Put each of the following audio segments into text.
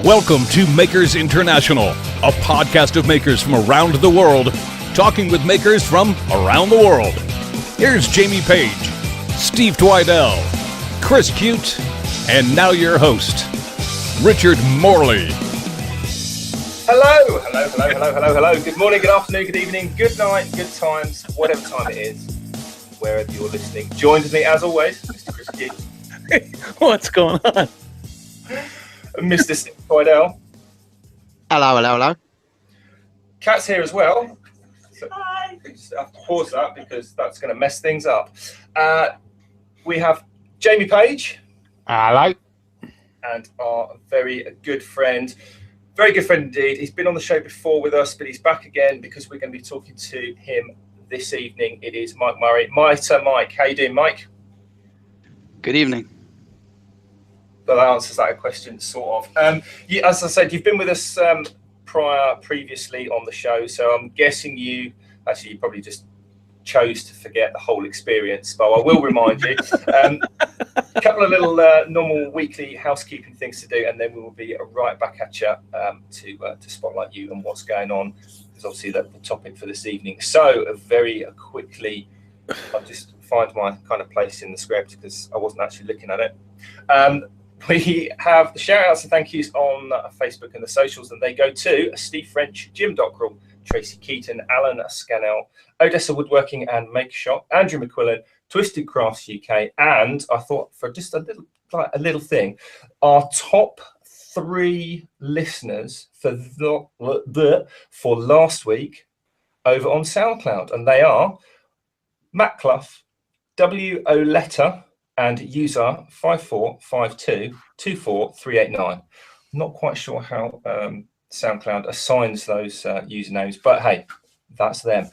Welcome to Makers International, a podcast of makers from around the world, talking with makers from around the world. Here's Jamie Page, Steve Twidell, Chris Cute, and now your host, Richard Morley. Hello. Good morning, good afternoon, good evening, good night, good times, whatever time it is, wherever you're listening. Joined with me, as always, Mr. Chris Cute. What's going on? Mr. Steve Twidell. Hello. Kat's here as well. So I just have to pause that because that's going to mess things up. We have Jamie Page. Hello. And our very good friend indeed. He's been on the show before with us, but he's back again because we're going to be talking to him this evening. It is Mike Murray. Mitre Mike. How you doing, Mike? Good evening. Well, that answers that question, sort of. As I said, you've been with us previously on the show, so I'm guessing you probably just chose to forget the whole experience, but I will remind you. A couple of little normal weekly housekeeping things to do, and then we will be right back at you to spotlight you and what's going on. Because obviously the topic for this evening. So very quickly, I'll just find my kind of place in the script because I wasn't actually looking at it. We have the shout outs and thank yous on Facebook and the socials, and they go to Steve French, Jim Dockrell, Tracy Keaton, Alan Scannell, Odessa Woodworking and Make Shop, Andrew McQuillan, Twisted Crafts UK, and I thought for just a little thing, our top 3 listeners for last week over on SoundCloud, and they are Matt Clough, W.O. Letter, and user 5452243889. Not quite sure how SoundCloud assigns those usernames, but hey, that's them.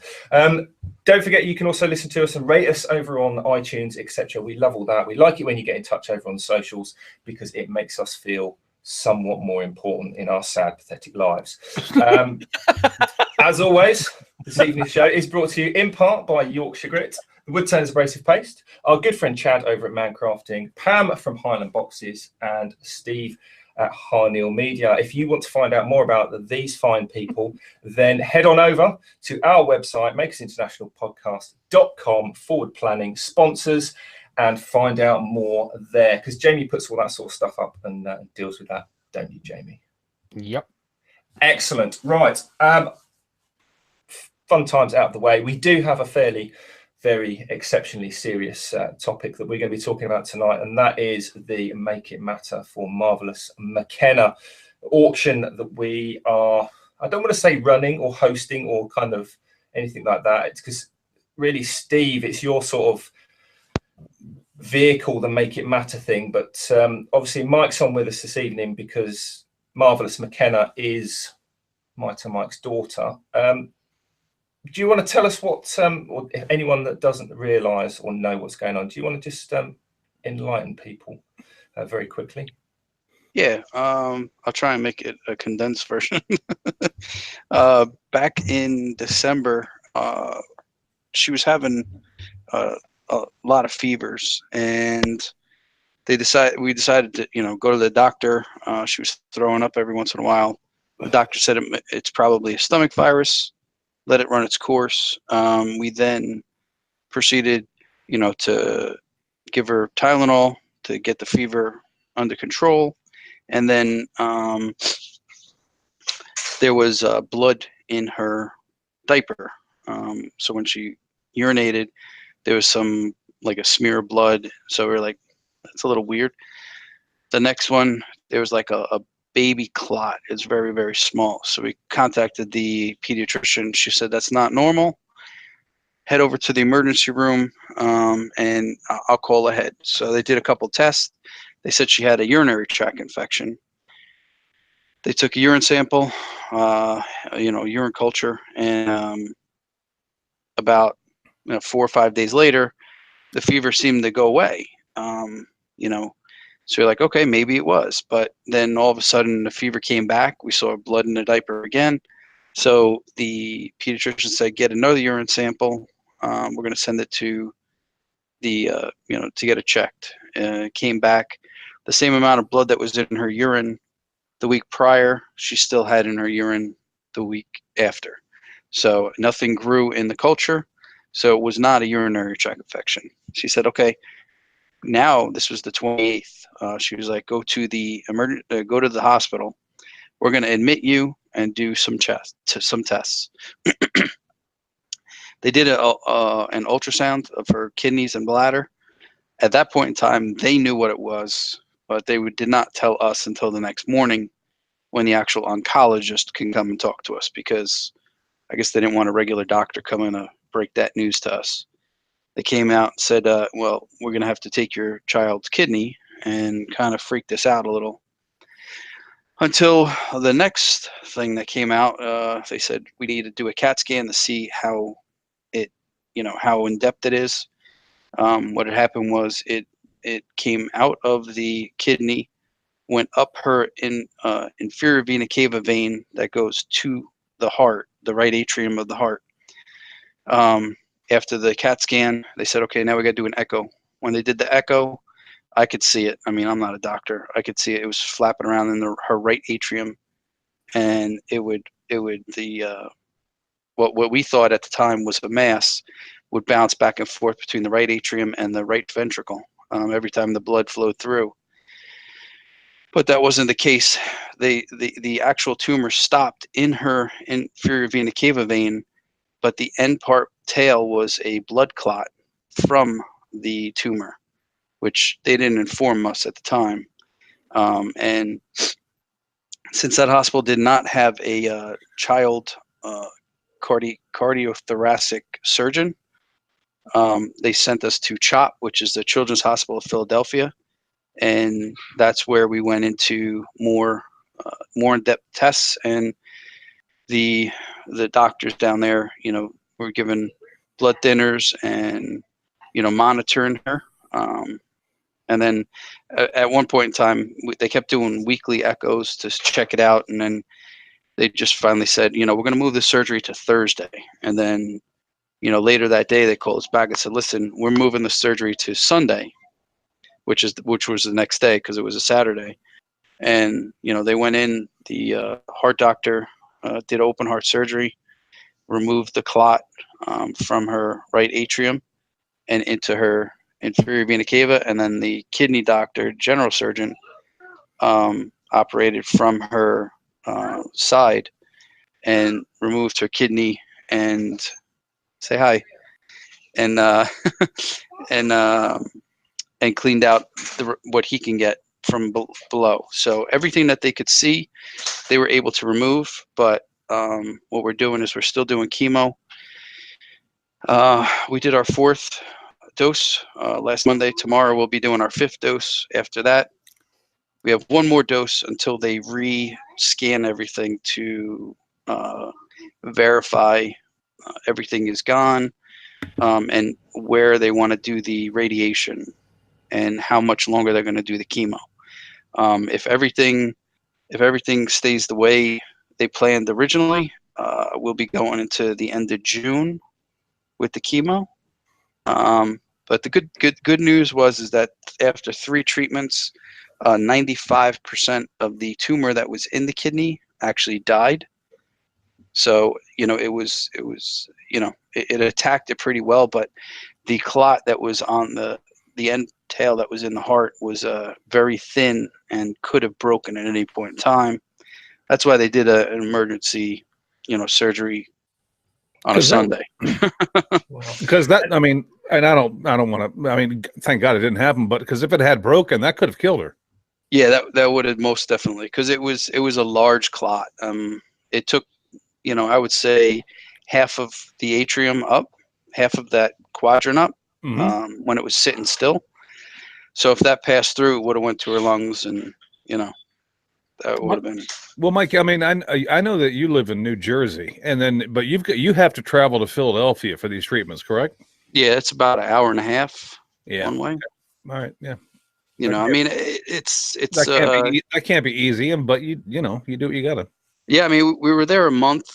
Don't forget, you can also listen to us and rate us over on iTunes, etc. We love all that. We like it when you get in touch over on socials because it makes us feel somewhat more important in our sad, pathetic lives. As always, this evening's show is brought to you in part by Yorkshire Grit, the Woodturners Abrasive Paste, our good friend Chad over at Mancrafting, Pam from Highland Boxes, and Steve at Harneal Media. If you want to find out more about these fine people, then head on over to our website, makersinternationalpodcast.com/planning sponsors, and find out more there, because Jamie puts all that sort of stuff up and deals with that, don't you, Jamie? Yep. Excellent. Right. Fun times out of the way. We do have a very exceptionally serious topic that we're going to be talking about tonight, and that is the Make It Matter for Marvelous McKenna auction that we are, I don't want to say running or hosting or kind of anything like that. It's because really, Steve, it's your sort of vehicle, the Make It Matter thing, but obviously Mike's on with us this evening because Marvelous McKenna is Mitre Mike's daughter. Do you want to tell us what, or anyone that doesn't realise or know what's going on, do you want to just enlighten people very quickly? Yeah, I'll try and make it a condensed version. Back in December, she was having a lot of fevers, and we decided to, go to the doctor. She was throwing up every once in a while. The doctor said it's probably a stomach virus. Let it run its course. We then proceeded, to give her Tylenol to get the fever under control. And then there was blood in her diaper. So when she urinated, there was like a smear of blood. So we were like, that's a little weird. The next one, there was like a baby clot. It's very, very small. So we contacted the pediatrician. She said that's not normal. Head over to the emergency room, and I'll call ahead. So they did a couple tests. They said she had a urinary tract infection. They took a urine sample, urine culture, and about 4 or 5 days later, the fever seemed to go away. So you're like, okay, maybe it was. But then all of a sudden the fever came back. We saw blood in the diaper again. So the pediatrician said, get another urine sample. We're going to send it to the, to get it checked. Came back the same amount of blood that was in her urine the week prior, she still had in her urine the week after. So nothing grew in the culture. So it was not a urinary tract infection. She said, okay, now this was the 28th. She was like, go to the hospital. We're going to admit you and do some tests. They did an ultrasound of her kidneys and bladder. At that point in time, they knew what it was, but they did not tell us until the next morning when the actual oncologist can come and talk to us, because I guess they didn't want a regular doctor coming to break that news to us. They came out and said, well, we're going to have to take your child's kidney, and kind of freaked us out a little. Until the next thing that came out, they said we need to do a CAT scan to see how how in depth it is. What had happened was it came out of the kidney, went up her inferior vena cava vein that goes to the heart, the right atrium of the heart. After the CAT scan, they said, okay, now we got to do an echo. When they did the echo, I could see it. I mean, I'm not a doctor. I could see it. It was flapping around in her right atrium, and what we thought at the time was a mass would bounce back and forth between the right atrium and the right ventricle every time the blood flowed through. But that wasn't the case. The actual tumor stopped in her inferior vena cava vein, but the end part tail was a blood clot from the tumor, which they didn't inform us at the time. And since that hospital did not have a child cardiothoracic surgeon, they sent us to CHOP, which is the Children's Hospital of Philadelphia, and that's where we went into more in-depth tests. And the doctors down there, were given blood thinners and monitoring her. And then at one point in time, they kept doing weekly echoes to check it out, and then they just finally said, we're going to move the surgery to Thursday. And then later that day, they called us back and said, listen, we're moving the surgery to Sunday, which was the next day because it was a Saturday. And they went in. The heart doctor did open heart surgery, removed the clot from her right atrium and into her inferior vena cava, and then the kidney doctor, general surgeon, operated from her side and removed her kidney and say hi and and cleaned out what he can get from below. So everything that they could see, they were able to remove. But what we're doing is we're still doing chemo. We did our 4th dose last Monday. Tomorrow we'll be doing our 5th dose. After that, we have one more dose until they re-scan everything to verify everything is gone, and where they want to do the radiation and how much longer they're going to do the chemo. If everything stays the way they planned originally, we'll be going into the end of June with the chemo. But the good news is that after 3 treatments, 95% of the tumor that was in the kidney actually died. So it attacked it pretty well, but the clot that was on the end tail that was in the heart was very thin and could have broken at any point in time. That's why they did an emergency, surgery on a Sunday. Because and I don't want to. Thank God it didn't happen. But because if it had broken, that could have killed her. Yeah, that would have most definitely, because it was a large clot. It took, I would say, half of the atrium up, half of that quadrant up, when it was sitting still. So if that passed through, it would have went to her lungs, and that would have been. Well, Mike, I know that you live in New Jersey, but you have to travel to Philadelphia for these treatments, correct? Yeah, it's about an hour and a half one way. All right, yeah. It's that can't be easy, but you do what you gotta. Yeah, we were there a month.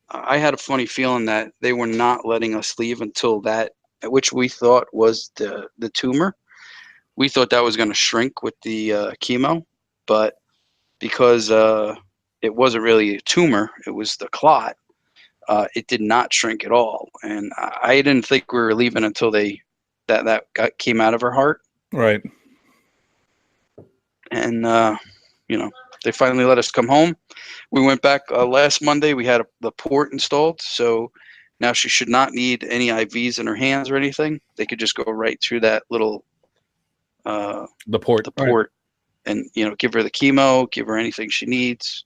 I had a funny feeling that they were not letting us leave until that, which we thought was the tumor. We thought that was going to shrink with the chemo, but because it wasn't really a tumor, it was the clot. It did not shrink at all, and I didn't think we were leaving until came out of her heart. Right. And they finally let us come home. We went back last Monday. We had the port installed, so now she should not need any IVs in her hands or anything. They could just go right through that little The port. right. And give her the chemo, give her anything she needs,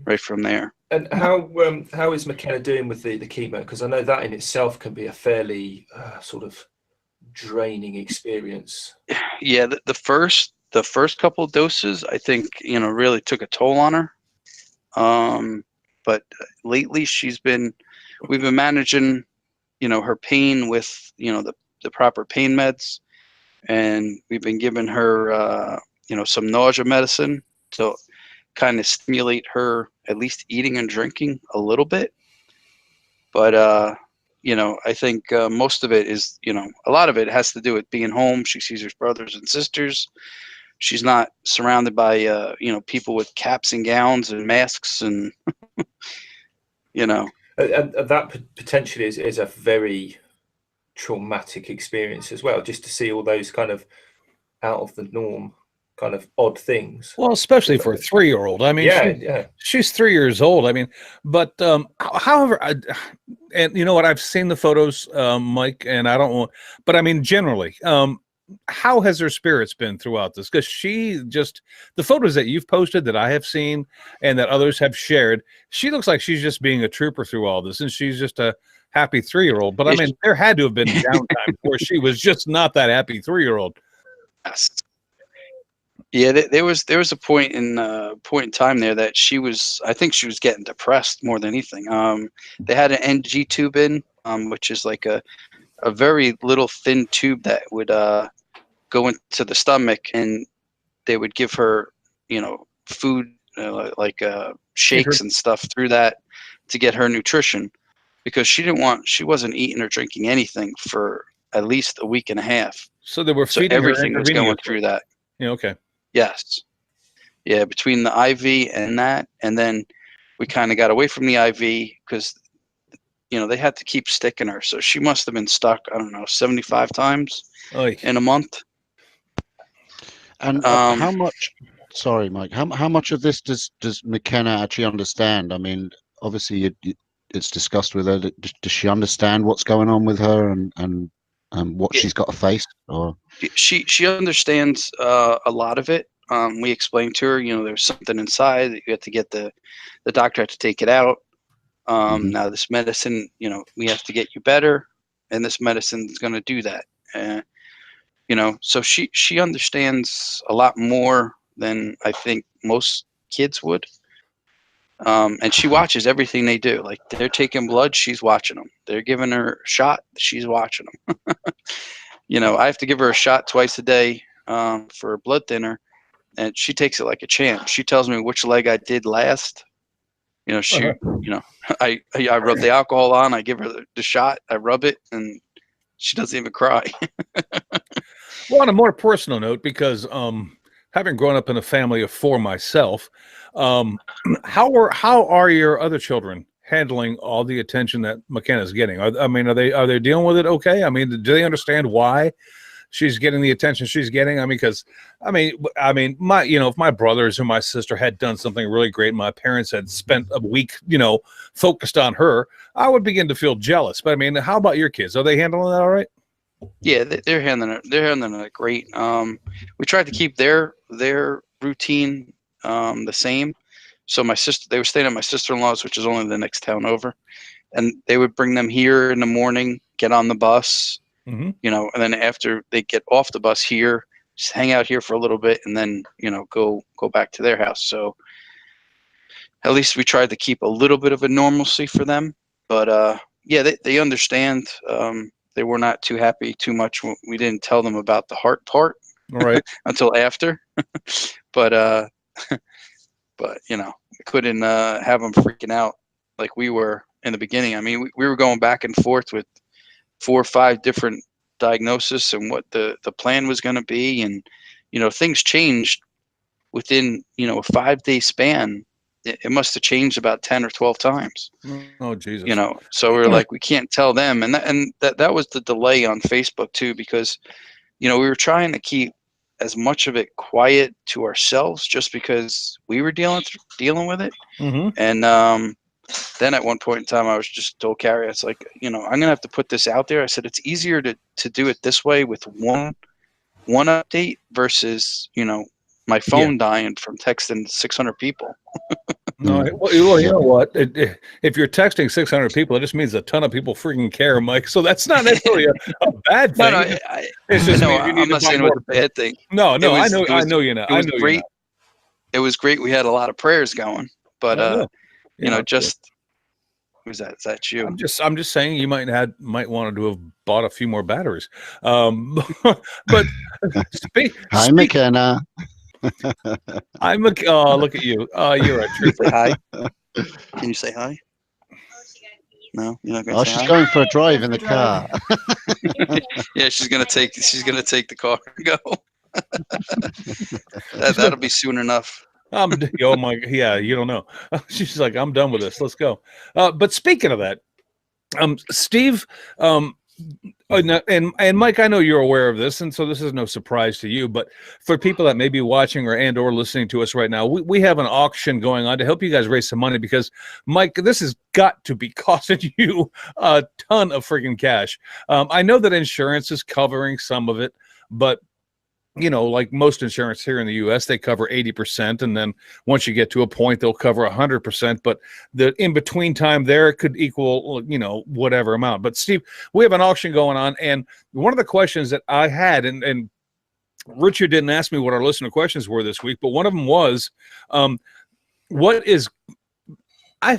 right from there. And how is McKenna doing with the chemo? Because I know that in itself can be a fairly sort of draining experience. Yeah, the first couple of doses, I think, really took a toll on her. But lately we've been managing, her pain with, the proper pain meds, and we've been giving her, some nausea medicine to kind of stimulate her, at least eating and drinking a little bit. But, I think most of it is, a lot of it has to do with being home. She sees her brothers and sisters. She's not surrounded by, people with caps and gowns and masks and, That potentially is a very traumatic experience as well, just to see all those kind of out of the norm kind of odd things. Well, especially for a 3-year-old. I mean, she's 3 years old. I mean, but however, and you know what? I've seen the photos, Mike, and I don't want, but I mean, generally, how has her spirits been throughout this? Because the photos that you've posted that I have seen and that others have shared, she looks like she's just being a trooper through all this, and she's just a happy 3-year-old. But I mean, there had to have been downtime where she was just not that happy 3-year-old. Yes. Yeah, there was a point in time there that I think she was getting depressed more than anything. They had an NG tube in, which is like a very little thin tube that would go into the stomach, and they would give her, food like shakes and stuff through that to get her nutrition, because she wasn't eating or drinking anything for at least a week and a half. So they were feeding everything her was going through that. Yeah. Okay. Yes. Yeah, between the IV and that, and then we kind of got away from the IV because, they had to keep sticking her. So she must have been stuck, I don't know, 75 times in a month. And how much? Sorry, Mike. How much of this does McKenna actually understand? I mean, obviously it's discussed with her. Does she understand what's going on with her and what she's got to face? Or she understands a lot of it. We explained to her, there's something inside that you have to get the doctor had to take it out. Now this medicine, we have to get you better, and this medicine is going to do that. So she understands a lot more than I think most kids would. And she watches everything they do. Like, they're taking blood, she's watching them. They're giving her a shot, she's watching them. I have to give her a shot twice a day for a blood thinner, and she takes it like a champ. She tells me which leg I did last. I rub the alcohol on, I give her the shot, I rub it, and she doesn't even cry. Well, on a more personal note, because having grown up in a family of 4 myself, how are your other children handling all the attention that McKenna's getting? Are they dealing with it okay? I mean, do they understand why she's getting the attention she's getting? I mean, because my, if my brothers or my sister had done something really great, my parents had spent a week, focused on her, I would begin to feel jealous. But I mean, how about your kids? Are they handling that all right? Yeah, they're handling it. They're handling it great. We tried to keep their routine the same. So they were staying at my sister-in-law's, which is only the next town over, and they would bring them here in the morning, get on the bus, and then after they get off the bus here, just hang out here for a little bit, and then go back to their house. So at least we tried to keep a little bit of a normalcy for them. But yeah, they understand. They were not too happy too much. We didn't tell them about the heart part, right, until after. But we couldn't have them freaking out like we were in the beginning. I mean, we were going back and forth with 4 or 5 different diagnoses and what the plan was going to be. And, things changed within, a 5-day span. It must have changed about 10 or 12 times, Oh, Jesus. So we're like, we can't tell them. And that was the delay on Facebook too, because, we were trying to keep as much of it quiet to ourselves just because we were dealing with it. Mm-hmm. And, then at one point in time, I was just told Carrie, it's like, I'm going to have to put this out there. I said, it's easier to do it this way with one update versus, my phone dying from texting 600 people. No, well, you know what? If you're texting 600 people, it just means a ton of people freaking care, Mike. So that's not necessarily a bad thing. No, it's just I'm not saying it was a bad thing. No, I know you're not. It was great. It was great. We had a lot of prayers going, but who's that? Is that you? I'm just saying you might want to have bought a few more batteries. But Hi, McKenna. Look at you. You're a trooper. Say hi. Can you say hi? No, you're not going to say hi? She's going for a drive in the car. Yeah, she's gonna take the car and go. That'll be soon enough. Oh my, yeah, you don't know. She's like, I'm done with this. Let's go. But speaking of that, Steve, and Mike, I know you're aware of this, and so this is no surprise to you. But for people that may be watching or listening to us right now, we have an auction going on to help you guys raise some money because, Mike, this has got to be costing you a ton of freaking cash. I know that insurance is covering some of it, but like most insurance here in the U.S., they cover 80%, and then once you get to a point, they'll cover 100%. But the in-between time there could equal, whatever amount. But Steve, we have an auction going on, and one of the questions that I had, and Richard didn't ask me what our listener questions were this week, but one of them was, I've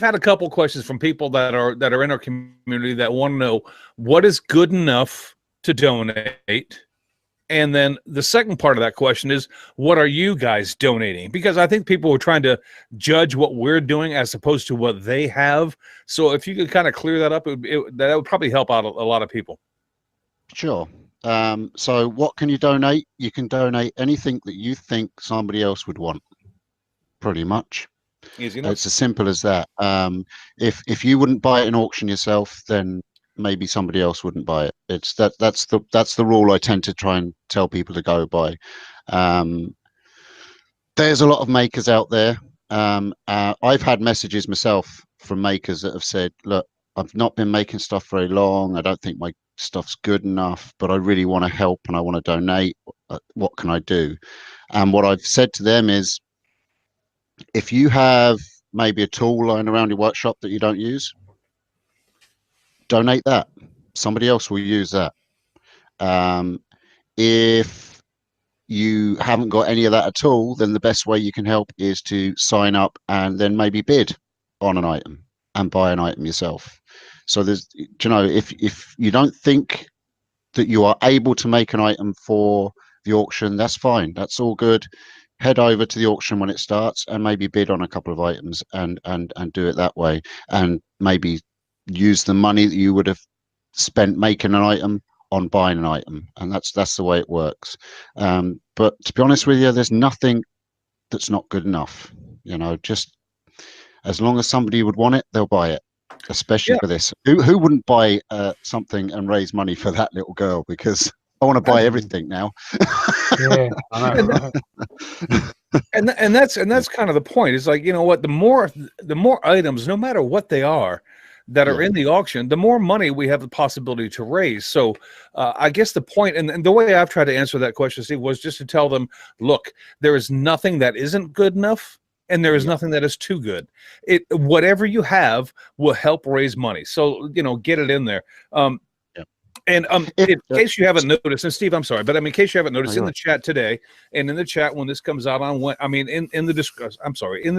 had a couple questions from people that are in our community that want to know what is good enough to donate. And then the second part of that question is, what are you guys donating? Because I think people are trying to judge what we're doing as opposed to what they have. So if you could kind of clear that up, that would probably help out a lot of people. Sure. So what can you donate? You can donate anything that you think somebody else would want, pretty much. Easy enough. It's as simple as that. If you wouldn't buy it in auction yourself, then maybe somebody else wouldn't buy it. That's the rule I tend to try and tell people to go by. There's a lot of makers out there. I've had messages myself from makers that have said, look, I've not been making stuff very long. I don't think my stuff's good enough, but I really want to help and I want to donate. What can I do? And what I've said to them is, if you have maybe a tool lying around your workshop that you don't use, donate that. Somebody else will use that. If you haven't got any of that at all, then the best way you can help is to sign up and then maybe bid on an item and buy an item yourself. So there's, if you don't think that you are able to make an item for the auction, that's fine. That's all good. Head over to the auction when it starts and maybe bid on a couple of items and do it that way, and maybe use the money that you would have spent making an item on buying an item, and that's the way it works. But to be honest with you, there's nothing that's not good enough. Just as long as somebody would want it, they'll buy it, especially for this. Who wouldn't buy something and raise money for that little girl? Because I want to buy everything now. Yeah, I know. and that's kind of the point. It's like, what, the more items, no matter what they are, that are in the auction, the more money we have the possibility to raise. So I guess the point, and the way I've tried to answer that question, Steve, was just to tell them, look, there is nothing that isn't good enough, and there is nothing that is too good. Whatever you have will help raise money. So, get it in there. And in case you haven't noticed, and Steve, I'm sorry, but in case you haven't noticed, in the chat today, and in the chat when this comes out on, in the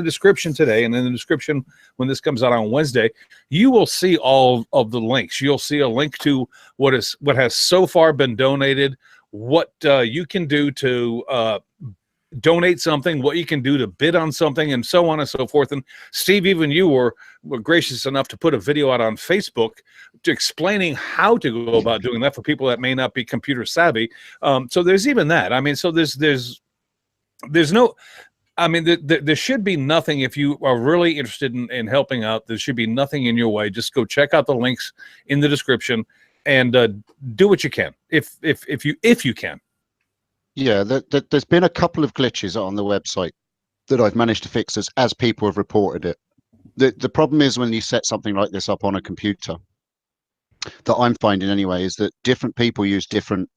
description today, and in the description when this comes out on Wednesday, you will see all of the links. You'll see a link to what has so far been donated, what you can do to donate something, what you can do to bid on something, and so on and so forth. And Steve, even you were gracious enough to put a video out on Facebook to explaining how to go about doing that for people that may not be computer savvy. So there's even that. I mean, so there's no, I mean, there should be nothing. If you are really interested in helping out, there should be nothing in your way. Just go check out the links in the description and do what you can if you can. Yeah, there's been a couple of glitches on the website that I've managed to fix as people have reported it. The problem is when you set something like this up on a computer, that I'm finding anyway, is that different people use different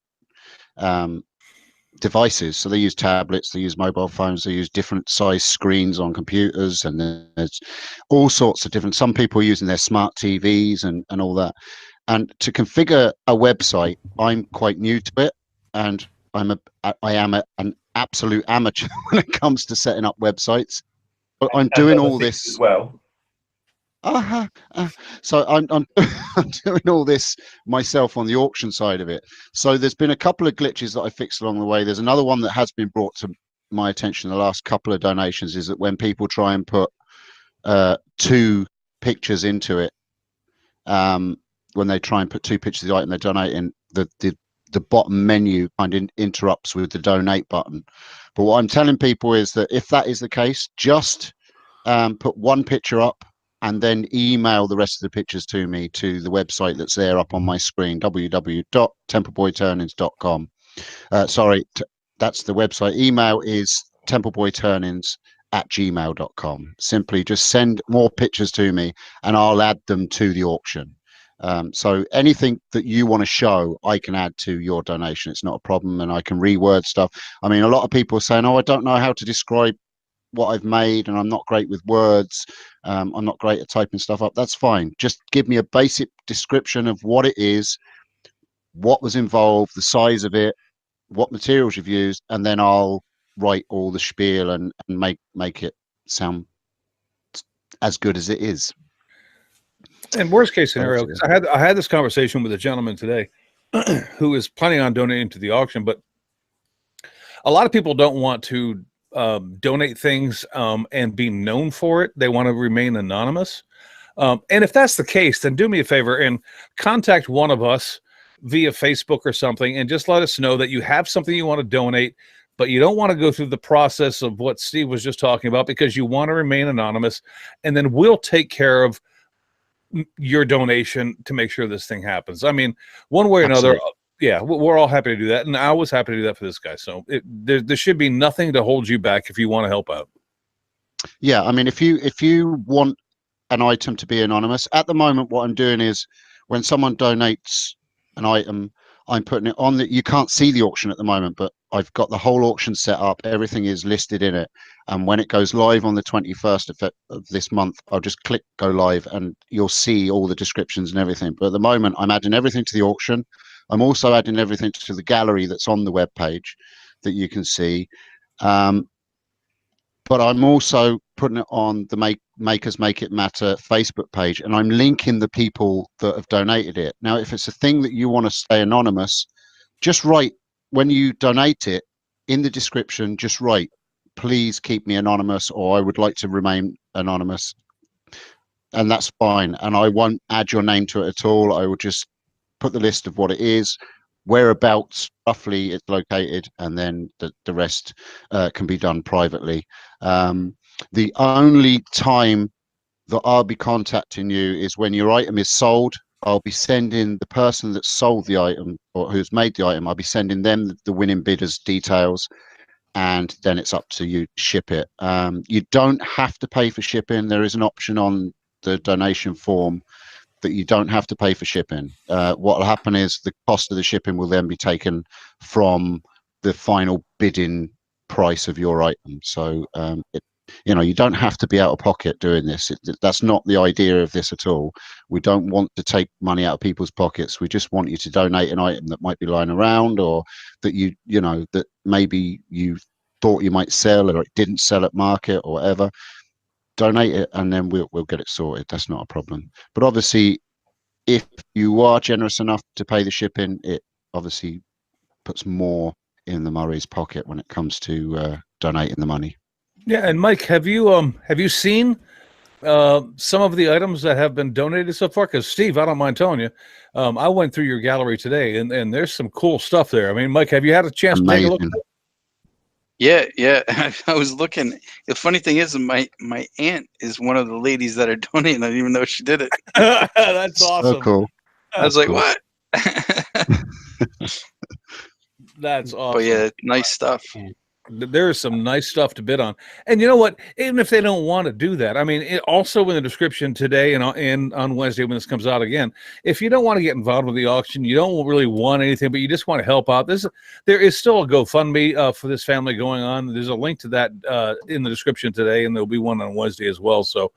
devices. So they use tablets, they use mobile phones, they use different size screens on computers, and there's all sorts of different. Some people are using their smart TVs and all that. And to configure a website, I'm quite new to it, and I am an absolute amateur when it comes to setting up websites. But I'm doing all this as well. So I'm I'm doing all this myself on the auction side of it. So there's been a couple of glitches that I fixed along the way. There's another one that has been brought to my attention in the last couple of donations, is that when people try and put 2 pictures into it, when they try and put 2 pictures of the item they're donating, the bottom menu kind of interrupts with the donate button. But what I'm telling people is that if that is the case, just put 1 picture up and then email the rest of the pictures to me to the website that's there up on my screen, www.templeboyturnings.com. Sorry, that's the website. Email is templeboyturnings@gmail.com. Simply just send more pictures to me and I'll add them to the auction. So anything that you want to show, I can add to your donation. It's not a problem, and I can reword stuff. I mean, a lot of people are saying, oh, I don't know how to describe what I've made, and I'm not great with words. I'm not great at typing stuff up. That's fine. Just give me a basic description of what it is, what was involved, the size of it, what materials you've used, and then I'll write all the spiel and make it sound as good as it is. And worst case scenario, I had this conversation with a gentleman today who is planning on donating to the auction, but a lot of people don't want to donate things and be known for it. They want to remain anonymous. And if that's the case, then do me a favor and contact one of us via Facebook or something, and just let us know that you have something you want to donate, but you don't want to go through the process of what Steve was just talking about, because you want to remain anonymous, and then we'll take care of your donation to make sure this thing happens. I mean, one way or another, yeah, we're all happy to do that, and I was happy to do that for this guy. So there should be nothing to hold you back if you want to help out. Yeah, I mean, if you want an item to be anonymous, at the moment, what I'm doing is when someone donates an item, I'm putting it on that. You can't see the auction at the moment, but I've got the whole auction set up. Everything is listed in it. And when it goes live on the 21st of this month, I'll just click go live and you'll see all the descriptions and everything. But at the moment, I'm adding everything to the auction. I'm also adding everything to the gallery that's on the web page that you can see. But I'm also putting it on the Makers Make It Matter Facebook page, and I'm linking the people that have donated it. Now, if it's a thing that you want to stay anonymous, just write, when you donate it, in the description, just write, please keep me anonymous, or I would like to remain anonymous. And that's fine. And I won't add your name to it at all. I will just put the list of what it is, whereabouts roughly it's located, and then the rest can be done privately. The only time that I'll be contacting you is when your item is sold. I'll be sending the person that sold the item or who's made the item, I'll be sending them the winning bidder's details, and then it's up to you to ship it. You don't have to pay for shipping. There is an option on the donation form that you don't have to pay for shipping. What will happen is the cost of the shipping will then be taken from the final bidding price of your item. So you don't have to be out of pocket doing this. That's not the idea of this at all. We don't want to take money out of people's pockets. We just want you to donate an item that might be lying around, or that that maybe you thought you might sell or it didn't sell at market or whatever. Donate it and then we'll get it sorted. That's not a problem. But obviously, if you are generous enough to pay the shipping, it obviously puts more in the Murray's pocket when it comes to donating the money. Yeah, and Mike, have you seen some of the items that have been donated so far? Because Steve, I don't mind telling you, I went through your gallery today, and there's some cool stuff there. I mean, Mike, have you had a chance to take a look at it? Yeah. I was looking. The funny thing is, my aunt is one of the ladies that are donating. I didn't even know she did it. That's awesome. So cool. I was like, cool. what? That's awesome. But yeah, nice stuff. There is some nice stuff to bid on. And you know what? Even if they don't want to do that, I mean, also in the description today and on Wednesday when this comes out again, if you don't want to get involved with the auction, you don't really want anything, but you just want to help out, there is still a GoFundMe for this family going on. There's a link to that in the description today, and there'll be one on Wednesday as well. So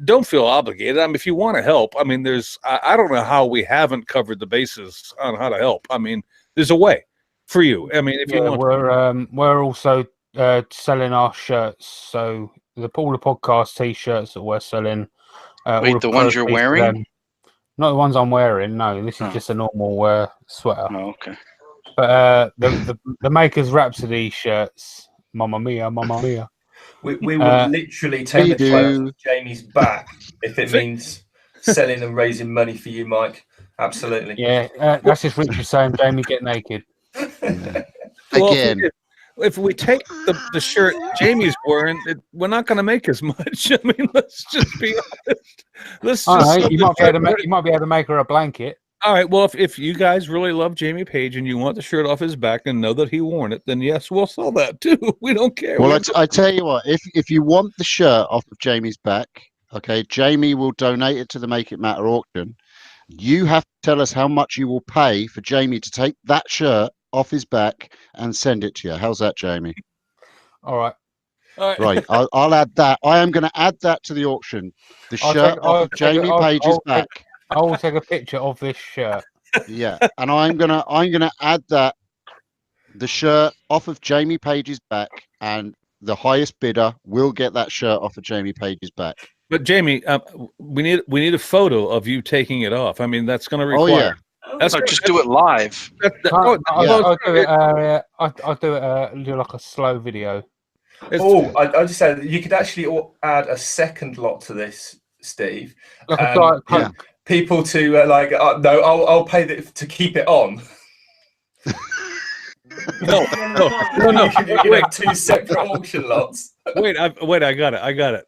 don't feel obligated. I mean, if you want to help, I mean, I don't know how we haven't covered the bases on how to help. I mean, there's a way for you. I mean, if you want, we're also selling our shirts. So all the podcast T-shirts that we're selling. Wait, the ones you're wearing? Not the ones I'm wearing. No, this is just a normal sweater. Oh, okay. But the Makers Rhapsody shirts. Mamma mia, mamma mia. We would literally take the clothes off Jamie's back if it means selling and raising money for you, Mike. Absolutely. Yeah, that's just Richard saying, Jamie, get naked. Well, if we take the shirt Jamie's wearing, we're not going to make as much. I mean, let's just be honest. You might be able to make her a blanket. All right. Well, if you guys really love Jamie Page and you want the shirt off his back and know that he worn it, then yes, we'll sell that too. We don't care. Well, I tell you what, if you want the shirt off of Jamie's back, okay, Jamie will donate it to the Make It Matter auction. You have to tell us how much you will pay for Jamie to take that shirt off his back and send it to you. How's that, Jamie? All right. Right. I'll add that. I am going to add that to the auction. The shirt off of Jamie Page's back. I will take a picture of this shirt. Yeah, and I'm gonna add that the shirt off of Jamie Page's back, and the highest bidder will get that shirt off of Jamie Page's back. But Jamie, we need a photo of you taking it off. I mean, that's going to require. Oh yeah. Just do it live. I'll do it. Do like a slow video. I just said you could actually add a second lot to this, Steve. Like a Diet Coke. People to no, I'll pay to keep it on. No. You make two separate auction lots. Wait, I got it.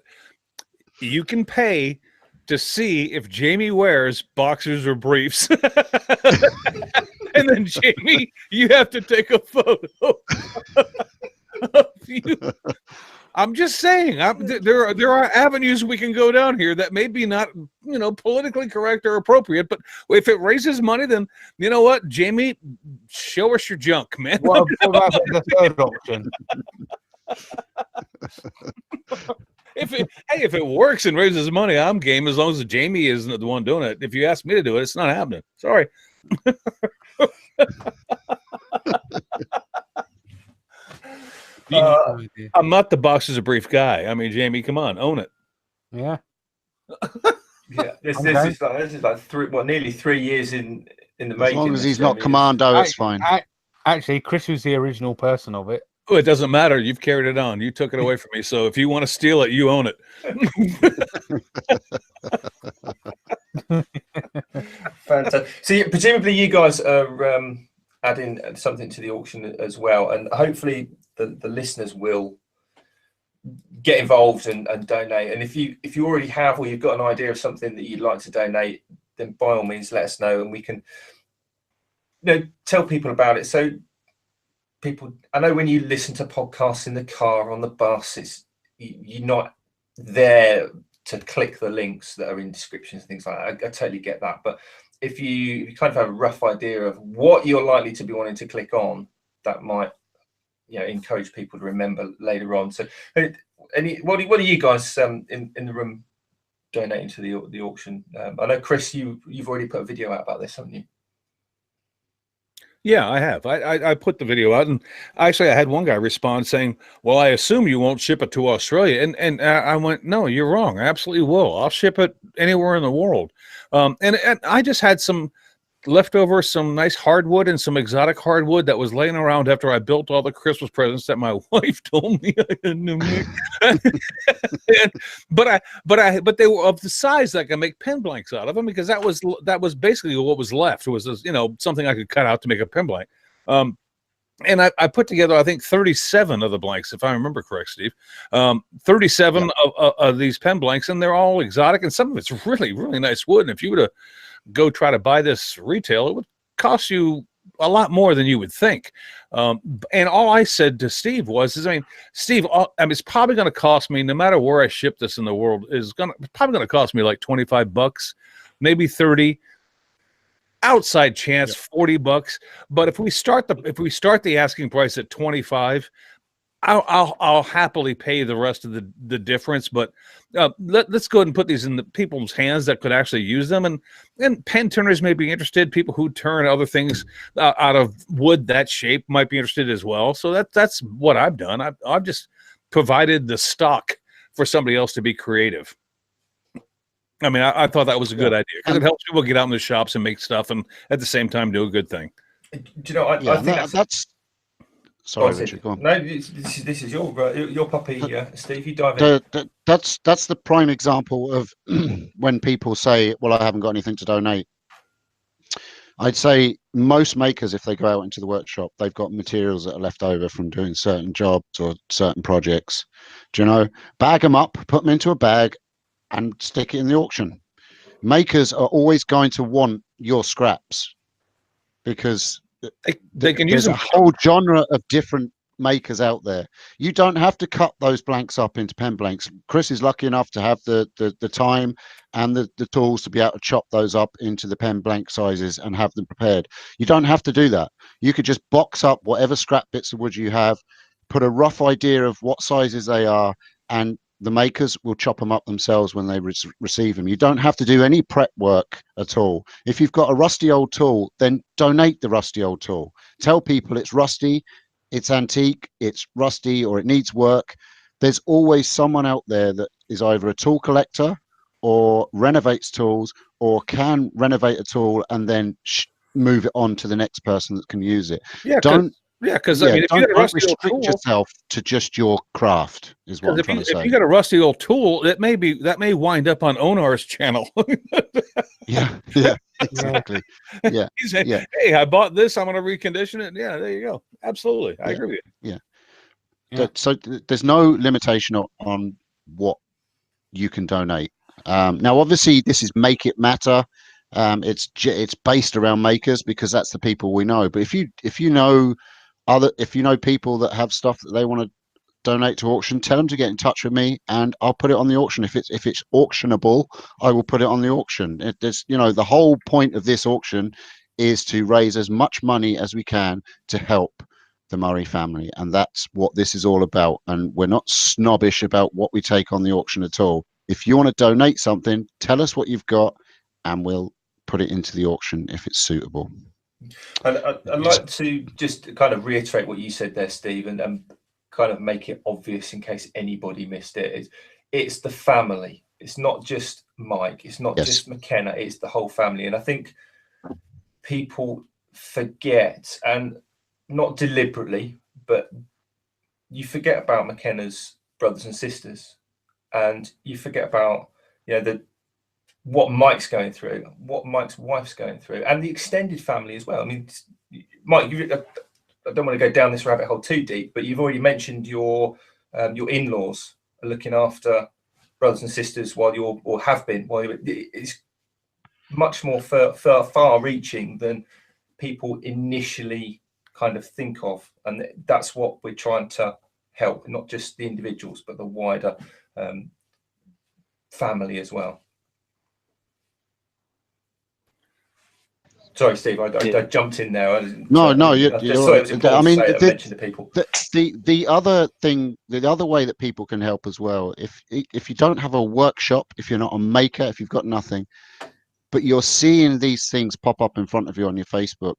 You can pay to see if Jamie wears boxers or briefs. And then Jamie, you have to take a photo of you. I'm just saying, there are avenues we can go down here that may be not, politically correct or appropriate. But if it raises money, then you know what, Jamie, show us your junk, man. What about the third option? If it works and raises money, I'm game as long as Jamie isn't the one doing it. If you ask me to do it, it's not happening. Sorry. I'm not the boxes a brief guy. I mean, Jamie, come on, own it. Yeah. Yeah. This is like nearly 3 years in the making. As long as he's not commando, it's fine. Actually, Chris was the original person of it. Oh, it doesn't matter. You've carried it on. You took it away from me. So if you want to steal it, you own it. Fantastic. So presumably you guys are adding something to the auction as well, and hopefully the listeners will get involved and donate. And if you already have, or you've got an idea of something that you'd like to donate, then by all means let us know, and we can tell people about it. So people, I know when you listen to podcasts in the car, on the bus, you're not there to click the links that are in descriptions and things like that. I totally get that. But if you kind of have a rough idea of what you're likely to be wanting to click on, that might encourage people to remember later on. So what are you guys in the room donating to the auction? I know, Chris, you've already put a video out about this, haven't you? Yeah, I have. I put the video out, and actually I had one guy respond saying, well, I assume you won't ship it to Australia. And I went, no, you're wrong. I absolutely will. I'll ship it anywhere in the world. And I just had some leftover some nice hardwood and some exotic hardwood that was laying around after I built all the Christmas presents that my wife told me I had to make. But they were of the size that I can make pen blanks out of them, because that was basically what was left. It was, something I could cut out to make a pen blank. And I put together, I think, 37 of the blanks, if I remember correct, Steve. 37 of these pen blanks, and they're all exotic, and some of it's really, really nice wood. And if you were to go try to buy this retail, it would cost you a lot more than you would think. And all I said to Steve was, Steve, it's probably going to cost me, no matter where I ship this in the world, it's probably going to cost me like $25, maybe 30. Outside chance, $40. But if we start the asking price at 25, I'll happily pay the rest of the difference. But let's go ahead and put these in the people's hands that could actually use them, and pen turners may be interested. People who turn other things out of wood that shape might be interested as well. So that's what I've done. I've just provided the stock for somebody else to be creative. I mean, I thought that was a good idea, because it helps people get out in the shops and make stuff, and at the same time do a good thing. Do you know? I think that's. Sorry, Richard. Go on. No, this is your puppy, Steve. You dive in. That's the prime example of when people say, "Well, I haven't got anything to donate." I'd say most makers, if they go out into the workshop, they've got materials that are left over from doing certain jobs or certain projects. Do you know? Bag them up, put them into a bag, and stick it in the auction. Makers are always going to want your scraps, because they can use a whole genre of different makers out there. You don't have to cut those blanks up into pen blanks. Chris is lucky enough to have the time and the tools to be able to chop those up into the pen blank sizes and have them prepared. You don't have to do that. You could just box up whatever scrap bits of wood you have, put a rough idea of what sizes they are, and the makers will chop them up themselves when they receive them. You don't have to do any prep work at all. If you've got a rusty old tool, then donate the rusty old tool. Tell people it's rusty, it's antique, it's rusty, or it needs work. There's always someone out there that is either a tool collector or renovates tools, or can renovate a tool and then move it on to the next person that can use it. Because if you got a rusty old tool, yourself to just your craft is what I'm trying to say. If you got a rusty old tool, that may wind up on Onar's channel. yeah, exactly. Yeah, hey, I bought this. I'm going to recondition it. Yeah, there you go. Absolutely, I agree with you. Yeah. So there's no limitation on what you can donate. Now, obviously, this is Make It Matter. It's based around makers, because that's the people we know. But if you know people that have stuff that they want to donate to auction, tell them to get in touch with me, and I'll put it on the auction. If it's auctionable, I will put it on the auction. The whole point of this auction is to raise as much money as we can to help the Murray family, and that's what this is all about. And we're not snobbish about what we take on the auction at all. If you want to donate something, tell us what you've got, and we'll put it into the auction if it's suitable. I'd like to just kind of reiterate what you said there, Steve, and kind of make it obvious in case anybody missed it. It's the family. It's not just Mike. It's not just McKenna. It's the whole family. And I think people forget, and not deliberately, but you forget about McKenna's brothers and sisters, and you forget about what Mike's going through, what Mike's wife's going through, and the extended family as well. I mean, Mike, I don't want to go down this rabbit hole too deep, but you've already mentioned your in-laws are looking after brothers and sisters it's much more far-reaching than people initially kind of think of, and that's what we're trying to help, not just the individuals, but the wider family as well. Sorry, Steve, I jumped in there. No, you're I mean, mention to people. The other way that people can help as well, if you don't have a workshop, if you're not a maker, if you've got nothing, but you're seeing these things pop up in front of you on your Facebook,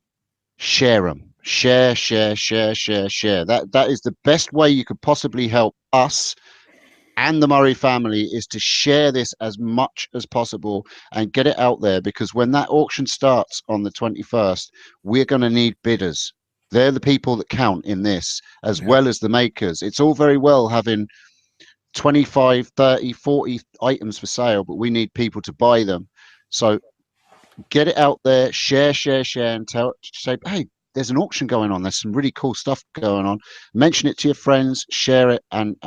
share them. Share. That is the best way you could possibly help us and the Murray family is to share this as much as possible and get it out there, because when that auction starts on the 21st, we're going to need bidders. They're the people that count in this, as well as the makers. It's all very well having 25, 30, 40 items for sale, but we need people to buy them. So get it out there, share, and say, hey, there's an auction going on. There's some really cool stuff going on. Mention it to your friends, share it, and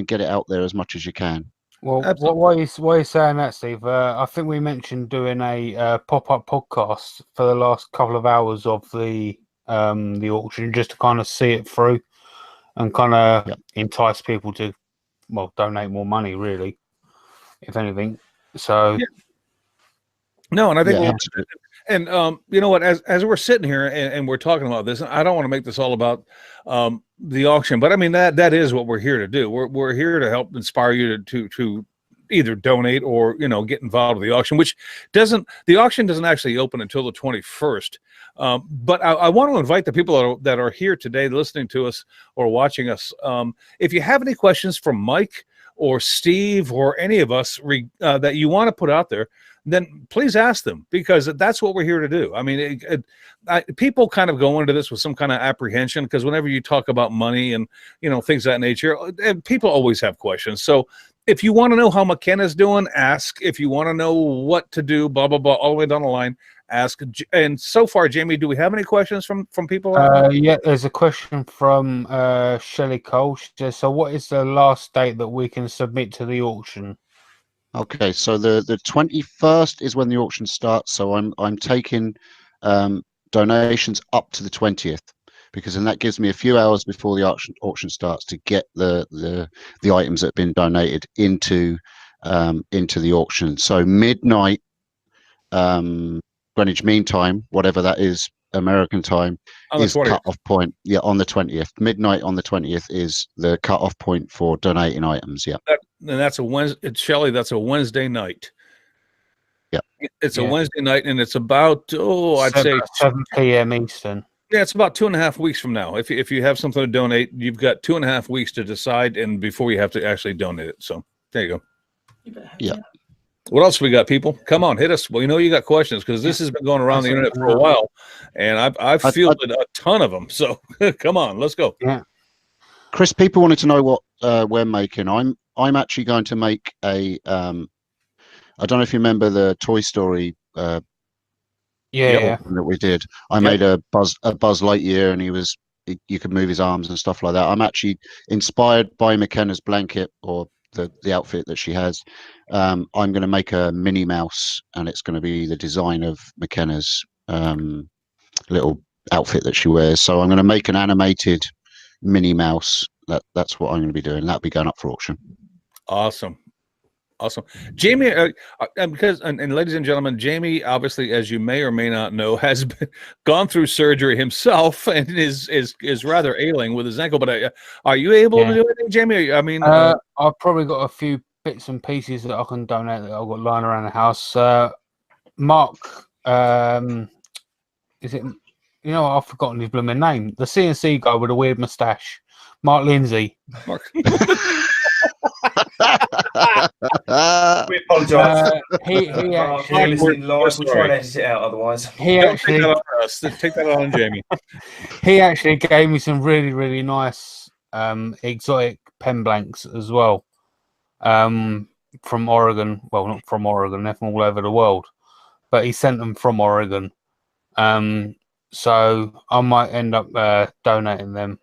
get it out there as much as you can. Well, why are you saying that, Steve? I think we mentioned doing a pop-up podcast for the last couple of hours of the auction, just to kind of see it through and kind of entice people to, well, donate more money, really, if anything. So, no, and I think and you know what? As we're sitting here and we're talking about this, I don't want to make this all about the auction, but I mean that is what we're here to do. We're here to help inspire you to either donate or get involved with the auction, which the auction doesn't actually open until the 21st. But I want to invite the people that are here today, listening to us or watching us. If you have any questions from Mike or Steve or any of us that you want to put out there, then please ask them, because that's what we're here to do. I mean, people kind of go into this with some kind of apprehension, because whenever you talk about money and things of that nature, people always have questions. So if you want to know how McKenna's doing, ask. If you want to know what to do, blah blah blah, all the way down the line, ask. And so far, Jamie, do we have any questions from people? Yeah, there's a question from Shelley Cole. She says, so what is the last date that we can submit to the auction? Okay, so the 21st is when the auction starts. So I'm taking donations up to the 20th, because then that gives me a few hours before the auction starts to get the items that have been donated into the auction. So midnight Greenwich Mean Time, whatever that is, American time, is cut-off point. Yeah, on the 20th. Midnight on the 20th is the cut-off point for donating items. Yeah. And that's a Wednesday, Shelley, that's a Wednesday night. Yeah. It's a Wednesday night, and it's about, I'd say 7 p.m. Eastern. Yeah, it's about 2.5 weeks from now. If you have something to donate, you've got 2.5 weeks to decide, and before you have to actually donate it. So there you go. Yeah. What else we got, people? Come on, hit us. Well, you got questions, because this has been going around the internet for a while, and I've fielded a ton of them. So come on, let's go. Yeah. Chris, people wanted to know what we're making. I'm actually going to make a. I don't know if you remember the Toy Story. That we did. I made a Buzz Lightyear, and you could move his arms and stuff like that. I'm actually inspired by McKenna's blanket, or the outfit that she has. I'm going to make a Minnie Mouse, and it's going to be the design of McKenna's little outfit that she wears. So I'm going to make an animated Minnie Mouse. That's what I'm going to be doing. That'll be going up for auction. Awesome. Jamie, because ladies and gentlemen, Jamie, obviously, as you may or may not know, has gone through surgery himself and is rather ailing with his ankle. But are you able to do anything, Jamie? I mean, I've probably got a few bits and pieces that I can donate that I've got lying around the house. Mark, is it? I've forgotten his blooming name. The CNC guy with a weird mustache, Mark Lindsay. Mark. We apologise. He actually. We'll try and edit it out otherwise. He actually take that on Jamie. He actually gave me some really, really nice exotic pen blanks as well. From Oregon. Well, not from Oregon, they're from all over the world. But he sent them from Oregon. So I might end up donating them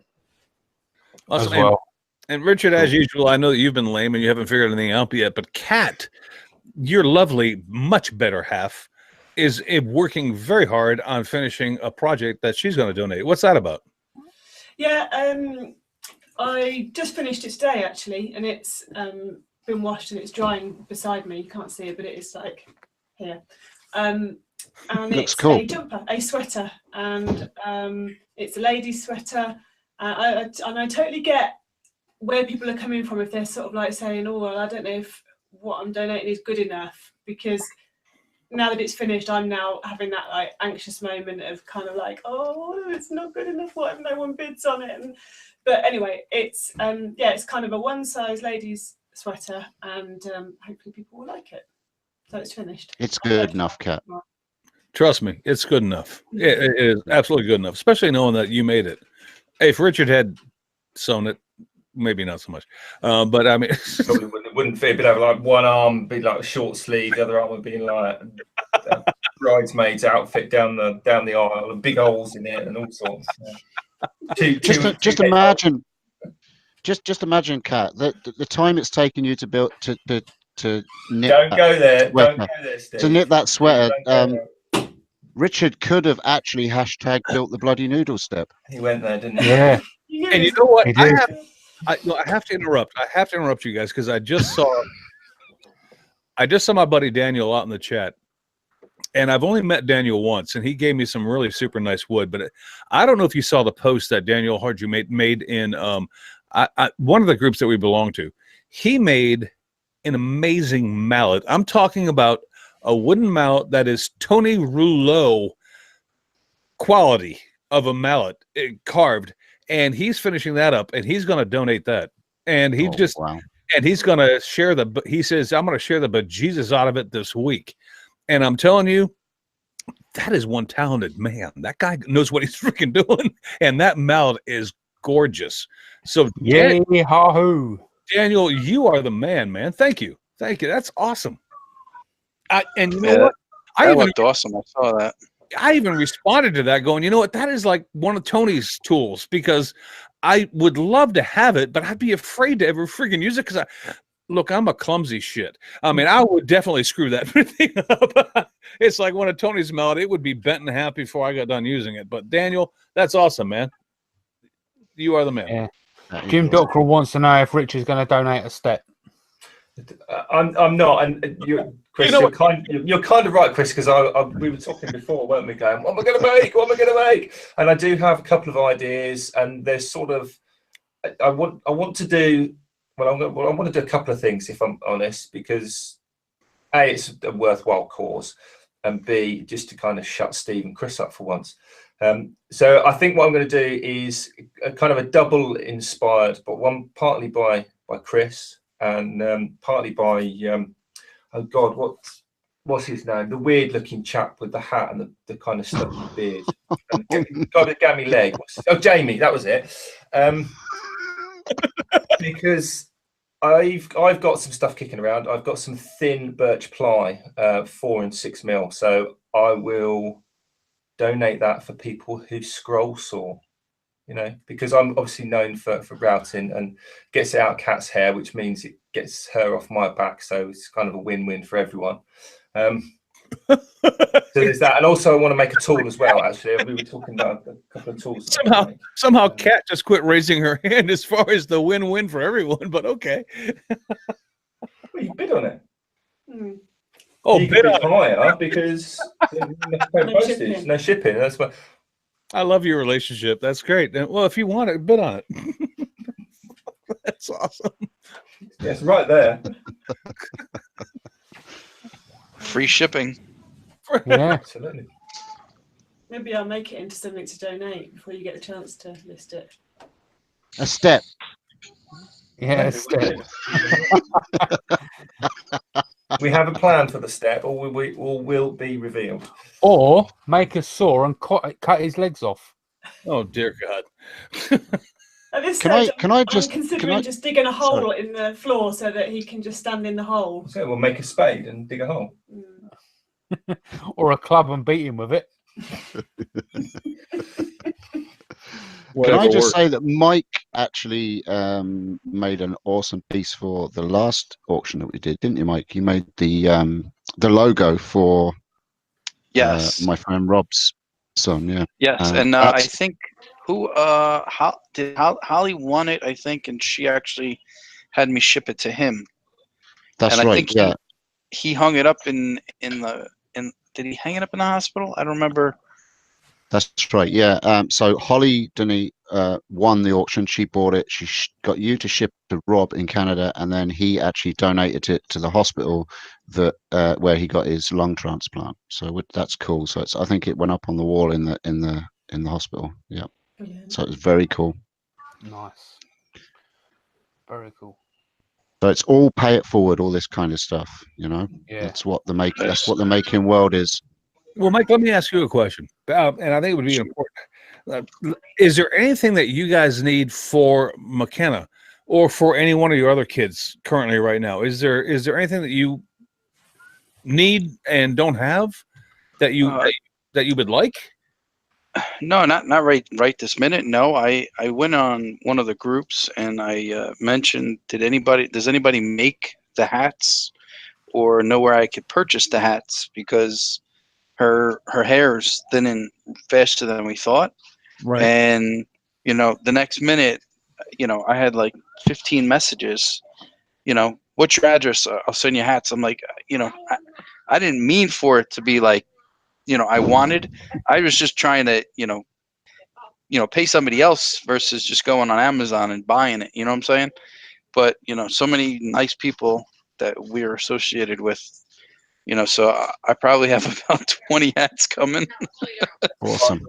as well. And Richard, as usual, I know that you've been lame and you haven't figured anything out yet, but Kat, your lovely, much better half, is working very hard on finishing a project that she's going to donate. What's that about? Yeah, I just finished it today, actually, and it's been washed and it's drying beside me. You can't see it, but it is like here. And it's cool. A jumper, a sweater, and it's a lady's sweater. And I totally get where people are coming from if they're sort of like saying, oh, well, I don't know if what I'm donating is good enough, because now that it's finished, I'm now having that like anxious moment of kind of like, oh, it's not good enough. What if no one bids on it? But anyway, it's it's kind of a one size ladies sweater, and hopefully people will like it. So it's finished. It's good enough, Kat. Trust me, it's good enough. It is absolutely good enough, especially knowing that you made it. Hey, if Richard had sewn it, maybe not so much. But I mean, Probably wouldn't fit. It'd have like one arm be like a short sleeve, the other arm would be like a bridesmaid's outfit down the aisle, and big holes in it and all sorts. Just imagine, Kat, the time it's taken you to build to knit. Don't go there. Sweater. Don't go there, Steve. To knit that sweater. Don't go there. Richard could have actually #built the bloody noodle step. He went there, didn't he? Yeah. and you know what? He did. I have to interrupt. I have to interrupt you guys because I just saw my buddy Daniel out in the chat, and I've only met Daniel once, and he gave me some really super nice wood. But I don't know if you saw the post that Daniel Harju made in one of the groups that we belong to. He made an amazing mallet. I'm talking about a wooden mallet that is Tony Rouleau quality of a mallet carved. And he's finishing that up, and he's going to donate that. And he and he's going to share he says, I'm going to share the bejesus out of it this week. And I'm telling you, that is one talented man. That guy knows what he's freaking doing. And that mallet is gorgeous. So Daniel, you are the man. Thank you. That's awesome. And you know what? That looked awesome. I saw that. I even responded to that going, you know what? That is like one of Tony's tools because I would love to have it, but I'd be afraid to ever freaking use it because I'm a clumsy shit. I mean, I would definitely screw that thing up. It's like one of Tony's mallet. It would be bent in half before I got done using it. But Daniel, that's awesome, man. You are the man. Yeah. Jim Dockrell wants to know if Rich is going to donate a step. I'm not, and Chris, you're kind of right, Chris, because we were talking before, weren't we? Going, what am I going to make? And I do have a couple of ideas, and there's sort of, I want to do a couple of things, if I'm honest, because A, it's a worthwhile cause, and B, just to kind of shut Steve and Chris up for once. So I think what I'm going to do is a kind of a double inspired, but one partly by Chris. And partly by oh God, what's his name? The weird-looking chap with the hat and the kind of stubbly beard. Got a gammy leg. Jamie, that was it. Because I've got some stuff kicking around. I've got some thin birch ply, 4 and 6 mil. So I will donate that for people who scroll saw. Because I'm obviously known for routing and gets it out Kat's hair, which means it gets her off my back. So it's kind of a win-win for everyone. So there's that. And also I want to make a tool as well, actually. We were talking about a couple of tools. Somehow Kat just quit raising her hand as far as the win-win for everyone, but okay. Well, you bid on it. Oh, you bid higher because no shipping. That's what. I love your relationship. That's great. Well, if you want it, bid on it. That's awesome. Yes, right there. Free shipping. Yeah, absolutely. Maybe I'll make it into something to donate before you get the chance to list it. A step. Yeah, a step. We have a plan for the step, or will be revealed. Or make a saw and cut his legs off. Oh dear God! At this Can stage, I just I'm considering just digging a hole in the floor so that he can just stand in the hole. So we'll make a spade and dig a hole. Or a club and beat him with it. Can I just say that Mike actually made an awesome piece for the last auction that we did, didn't you, Mike? You made the logo for my friend Rob's son, yeah. Yes, and I think Holly won it, I think, and she actually had me ship it to him. That's and right. I think he hung it up in did he hang it up in the hospital? I don't remember. That's right, yeah. So Holly Denny won the auction. She bought it. She got you to ship to Rob in Canada, and then he actually donated it to the hospital that where he got his lung transplant. So that's cool. So I think it went up on the wall in the hospital. Yeah. Brilliant. So it was very cool. Nice. Very cool. So it's all pay it forward, all this kind of stuff. Yeah. That's what the making world is. Well, Mike, let me ask you a question, and I think it would be important. Is there anything that you guys need for McKenna or for any one of your other kids currently right now? Is there anything that you need and don't have that you would like? No, not right this minute. No, I went on one of the groups and I mentioned, does anybody make the hats or know where I could purchase the hats, because her hair's thinning faster than we thought. Right. And the next minute, I had like 15 messages. What's your address? I'll send you hats. I'm like, I didn't mean for it to be like, I was just trying to, pay somebody else versus just going on Amazon and buying it. You know what I'm saying? But, so many nice people that we're associated with, so I probably have about 20 hats coming. Awesome.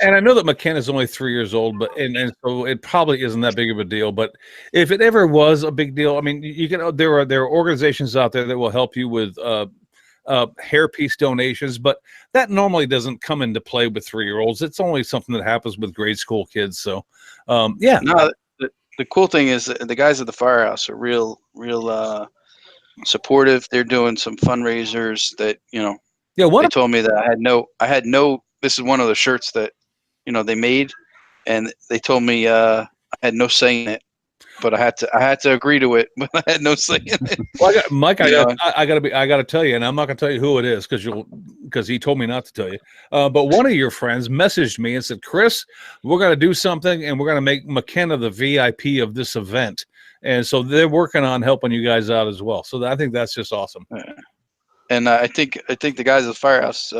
And I know that McKenna's only 3 years old, but and so it probably isn't that big of a deal. But if it ever was a big deal, I mean, there are organizations out there that will help you with hairpiece donations, but that normally doesn't come into play with 3-year-olds. It's only something that happens with grade school kids. So, yeah. No, the cool thing is that the guys at the firehouse are real supportive. They're doing some fundraisers that, Yeah. they told me that I had no, this is one of the shirts that, they made, and they told me I had no say in it, but I had to agree to it, but I had no say in it. Well, Mike, I gotta tell you, and I'm not gonna tell you who it is because he told me not to tell you. But one of your friends messaged me and said, "Chris, we're gonna do something, and we're gonna make McKenna the VIP of this event." And so they're working on helping you guys out as well. So I think that's just awesome. And I think the guys at the firehouse,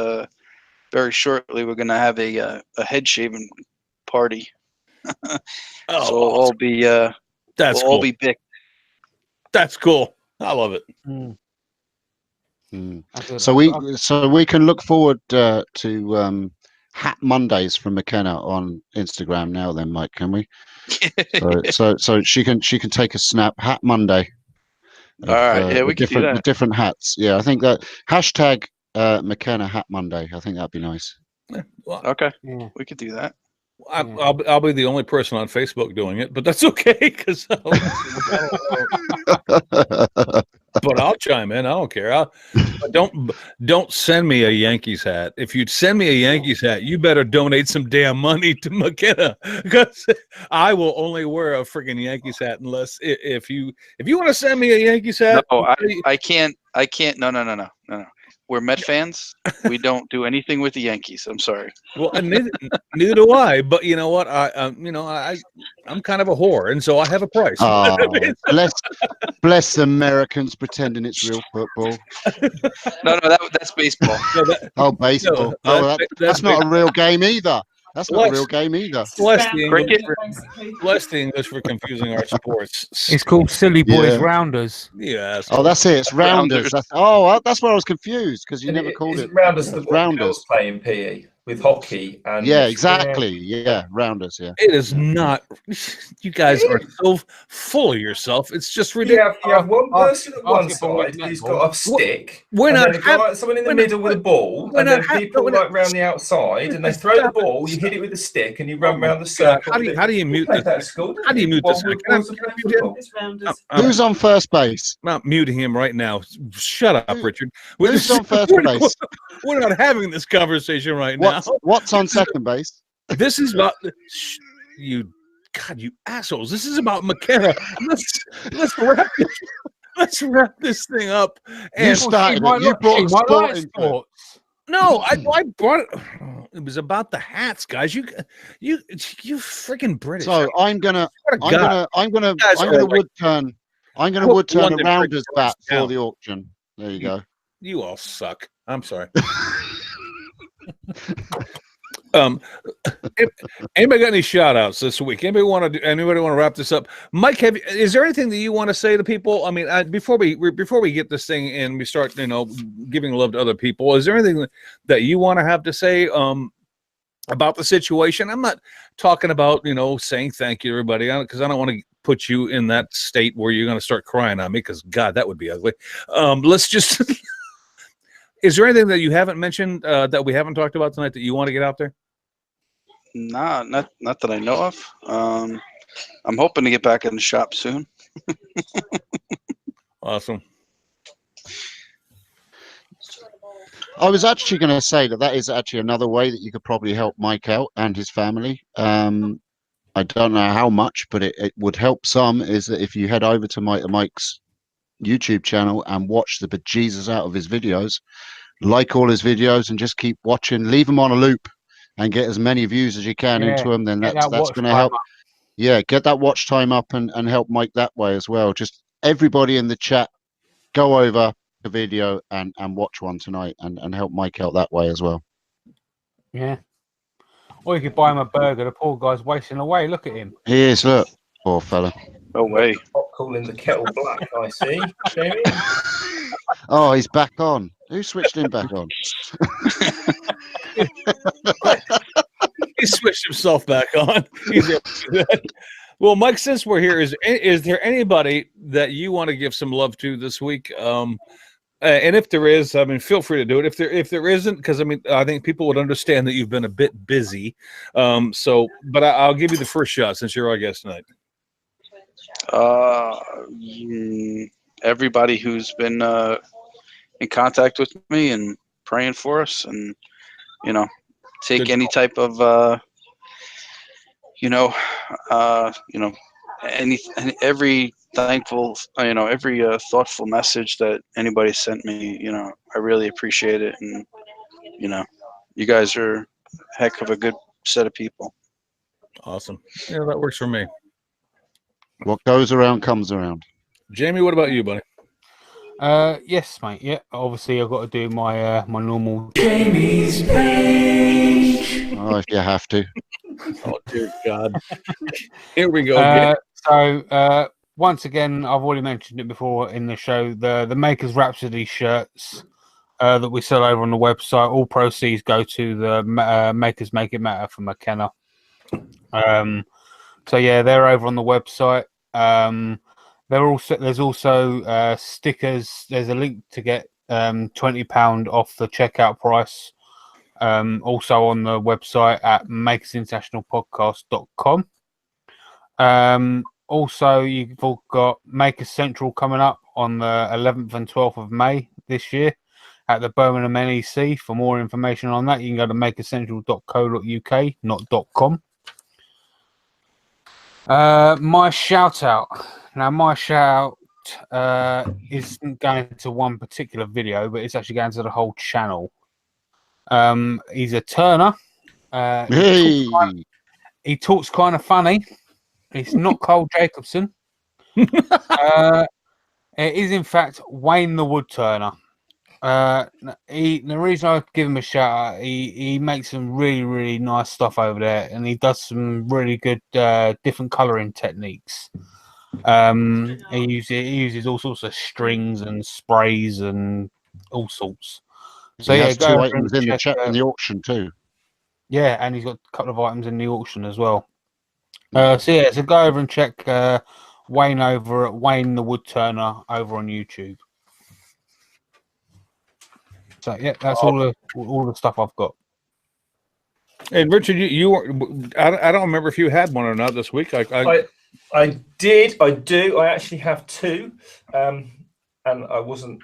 very shortly, we're gonna have a head shaving party. Oh, so we'll all be that's we'll cool. all be big. That's cool. I love it. So we can look forward to Hat Mondays from McKenna on Instagram now. Then, Mike, can we? So she can take a snap. Hat Monday. All right. Yeah, we can do that. With different hats. Yeah, I think that hashtag McKenna Hat Monday. I think that'd be nice. Yeah, well, okay. Yeah. We could do that. I'll be the only person on Facebook doing it, but that's okay because. But I'll chime in. I don't care. Don't send me a Yankees hat. If you'd send me a Yankees hat, you better donate some damn money to McKenna, because I will only wear a freaking Yankees hat unless if you want to send me a Yankees hat. No, I can't. No. We're Met fans. We don't do anything with the Yankees. I'm sorry. Well, and neither do I. But you know what? I'm kind of a whore, and so I have a price. Oh, bless Americans pretending it's real football. No, that's baseball. Baseball. That's not a real game either. That's not a real game either. Bless the English for confusing our sports. It's called Silly Boys Rounders. Yes. Oh, that's it. It's Rounders. That's where I was confused, because you never called it. Rounders. The Rounders playing PE with hockey and exactly. Yeah, Rounders. Yeah. It is not. You guys are so full of yourself. It's just ridiculous. You have one person at one side who's got a stick. We're not someone in the middle with a ball, and then people round the outside, and they throw the ball. You hit it with a stick, and you run around the circle. How do you mute this? How do you mute this? Who's on first base? I'm not muting him right now. Shut up, Richard. Who's on first base? We're not having this conversation right now. What's on second base? This is about you assholes. This is about McKenna. Let's wrap this thing up. And you started it. You brought sport into it. No, I brought it. It was about the hats, guys. You freaking British. So I'm gonna wood turn a Rounders bat for the auction. There you go. You all suck. I'm sorry. Anybody got any shout outs this week? Anybody want to wrap this up? Mike, is there anything that you want to say to people? I mean, before we get this thing and we start, giving love to other people, is there anything that you want to have to say? about the situation. I'm not talking about, saying thank you to everybody, because I don't want to put you in that state where you're going to start crying on me, because God, that would be ugly. Let's just, is there anything that you haven't mentioned that we haven't talked about tonight that you want to get out there? Nah, not that I know of. I'm hoping to get back in the shop soon. Awesome. I was actually going to say that is actually another way that you could probably help Mike out and his family. I don't know how much, but it would help some, is that if you head over to Mike's YouTube channel and watch the bejesus out of his videos, like all his videos, and just keep watching, leave them on a loop and get as many views as you can into them, then that's going to help. Yeah, get that watch time up and help Mike that way as well. Just everybody in the chat, go over the video and watch one tonight and help Mike out that way as well. Yeah. Or you could buy him a burger. The poor guy's wasting away. Look at him. He is, look. Poor fella. No way. Hot calling the kettle black, I see. Jamie? Oh, he's back on. Who switched him back on? He switched himself back on. Well, Mike, since we're here, is there anybody that you want to give some love to this week? And if there is, I mean, feel free to do it. If there isn't, because I think people would understand that you've been a bit busy. But I'll give you the first shot since you're our guest tonight. Everybody who's been in contact with me and praying for us, and take any type of every thankful, every thoughtful message that anybody sent me, I really appreciate it. And, you guys are a heck of a good set of people. Awesome. Yeah, that works for me. What goes around comes around. Jamie, what about you, buddy? Yes, mate. Yeah, obviously I've got to do my my normal Jamie's page. Oh, if you have to. Oh, dear God. Here we go. So once again, I've already mentioned it before in the show, the Makers Rhapsody shirts that we sell over on the website, all proceeds go to the Makers Make It Matter for McKenna. So yeah, they're over on the website. There's also stickers. There's a link to get £20 off the checkout price. Also on the website at makersinternationalpodcast.com. Also, you've all got Maker Central coming up on the 11th and 12th of May this year at the Birmingham NEC. For more information on that, you can go to makercentral.co.uk, not .com. My shout out. Now, my shout isn't going to one particular video, but it's actually going to the whole channel. He's a turner. He talks kind of funny. It's not Cole Jacobson. It is, in fact, Wayne the Wood Turner. The reason I give him a shout out, he makes some really, really nice stuff over there, and he does some really good different colouring techniques. He uses all sorts of strings and sprays and all sorts. So he yeah, has two items in the auction too. Yeah, and he's got a couple of items in the auction as well. So go over and check Wayne over at Wayne the Wood Turner over on YouTube. So yeah, that's all the stuff I've got. And Richard, you were, I don't remember if you had one or not this week. I did. I do. I actually have two, and I wasn't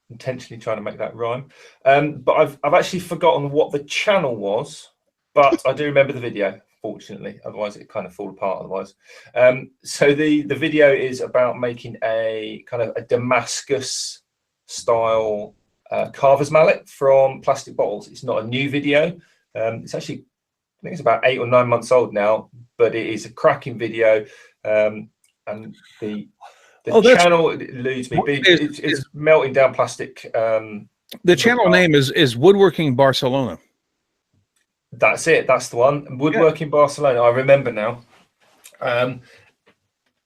intentionally trying to make that rhyme. But I've actually forgotten what the channel was, but I do remember the video. Fortunately, otherwise it kind of fall apart. Otherwise, so the video is about making a kind of a Damascus style carver's mallet from plastic bottles. It's not a new video. It's actually, I think it's about 8 or 9 months old now, but it is a cracking video. And the channel eludes me. It's melting down plastic. The channel name is Woodworking Barcelona. That's it. That's the one. Woodworking Barcelona. I remember now. No,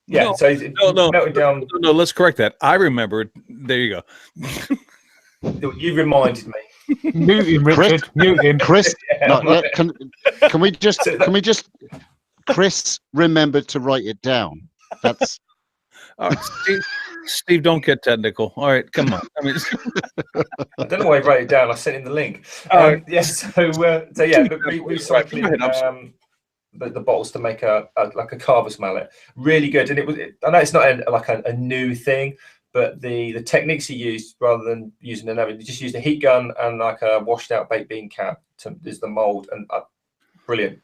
melting down. No, let's correct that. I remembered. There you go. You reminded me. Mute him, Richard. Mute him. Chris, Yeah, no, can we just Chris remembered to write it down. That's All right, Steve, don't get technical. All right, come on. I mean, I don't know why I wrote it down. I sent him the link. Yes. So yeah, but recycling the bottles to make a carver's mallet. Really good. And I know it's not a new thing, but the techniques he used, rather than using an oven, he just used a heat gun and like a washed out baked bean cap is the mold, and brilliant.